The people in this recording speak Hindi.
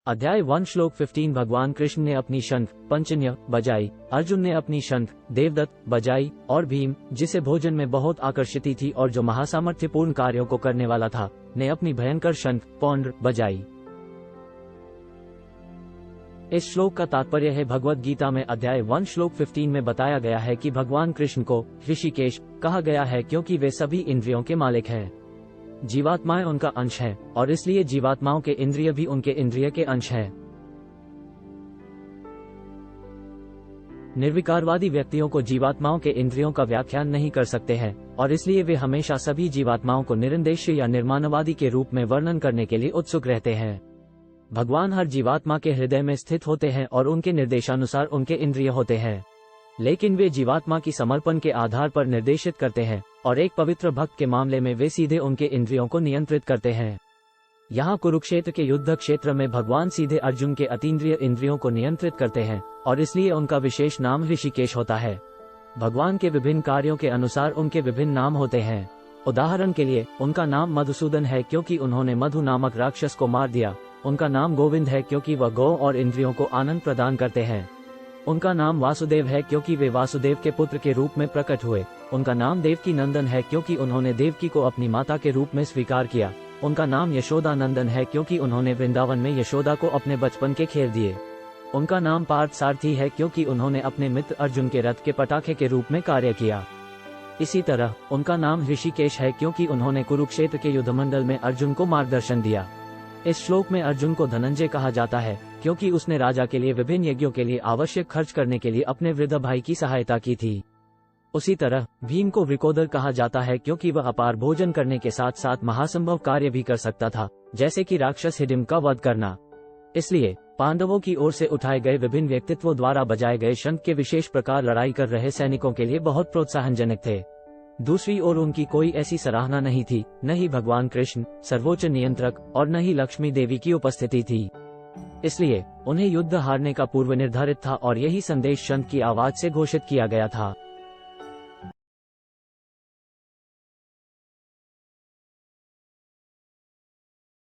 अध्याय 1 श्लोक 15 भगवान कृष्ण ने अपनी शंख पंचन्य बजाई, अर्जुन ने अपनी शंख देवदत्त बजाई और भीम, जिसे भोजन में बहुत आकर्षित थी और जो महासामर्थ्यपूर्ण कार्यों को करने वाला था, ने अपनी भयंकर शंख पौंड्र बजाई। इस श्लोक का तात्पर्य है भगवत गीता में अध्याय 1 श्लोक 15 में बताया गया है कि भगवान कृष्ण को ऋषिकेश कहा गया है क्योंकि वे सभी इंद्रियों के मालिक हैं। जीवात्माएं उनका अंश हैं और इसलिए जीवात्माओं के इंद्रिय भी उनके इंद्रिय के अंश हैं। निर्विकारवादी व्यक्तियों को जीवात्माओं के इंद्रियों का व्याख्यान नहीं कर सकते हैं और इसलिए वे हमेशा सभी जीवात्माओं को निरंदेश्य या निर्माणवादी के रूप में वर्णन करने के लिए उत्सुक रहते हैं। भगवान हर जीवात्मा के हृदय में स्थित होते हैं और उनके निर्देशानुसार उनके इंद्रिय होते हैं, लेकिन वे जीवात्मा की समर्पण के आधार पर निर्देशित करते हैं और एक पवित्र भक्त के मामले में वे सीधे उनके इंद्रियों को नियंत्रित करते हैं। यहाँ कुरुक्षेत्र के युद्ध क्षेत्र में भगवान सीधे अर्जुन के अतीन्द्रिय इंद्रियों को नियंत्रित करते हैं और इसलिए उनका विशेष नाम ऋषिकेश होता है। भगवान के विभिन्न कार्यों के अनुसार उनके विभिन्न नाम होते हैं। उदाहरण के लिए उनका नाम मधुसूदन है क्योंकि उन्होंने मधु नामक राक्षस को मार दिया। उनका नाम गोविंद है क्योंकि वह गौ और इंद्रियों को आनंद प्रदान करते हैं। उनका नाम वासुदेव है क्योंकि वे वासुदेव के पुत्र के रूप में प्रकट हुए। उनका नाम देवकी नंदन है क्योंकि उन्होंने देवकी को अपनी माता के रूप में स्वीकार किया। उनका नाम यशोदा नंदन है क्योंकि उन्होंने वृंदावन में यशोदा को अपने बचपन के खेल दिए। उनका नाम पार्थ सारथी है क्योंकि उन्होंने अपने मित्र अर्जुन के रथ के पटाखे के रूप में कार्य किया। इसी तरह उनका नाम ऋषिकेश है क्योंकि उन्होंने कुरुक्षेत्र के युद्धमंडल में अर्जुन को मार्गदर्शन दिया। इस श्लोक में अर्जुन को धनंजय कहा जाता है क्योंकि उसने राजा के लिए विभिन्न यज्ञों के लिए आवश्यक खर्च करने के लिए अपने वृद्ध भाई की सहायता की थी। उसी तरह भीम को वृकोदर कहा जाता है क्योंकि वह अपार भोजन करने के साथ साथ महासंभव कार्य भी कर सकता था, जैसे कि राक्षस हिडिंब का वध करना। इसलिए पांडवों की ओर से उठाए गए विभिन्न व्यक्तित्वों द्वारा बजाए गए शंख के विशेष प्रकार लड़ाई कर रहे सैनिकों के लिए बहुत प्रोत्साहनजनक थे। दूसरी ओर उनकी कोई ऐसी सराहना नहीं थी, न ही भगवान कृष्ण सर्वोच्च नियंत्रक और न ही लक्ष्मी देवी की उपस्थिति थी। इसलिए उन्हें युद्ध हारने का पूर्व निर्धारित था और यही संदेश शंख की आवाज से घोषित किया गया था।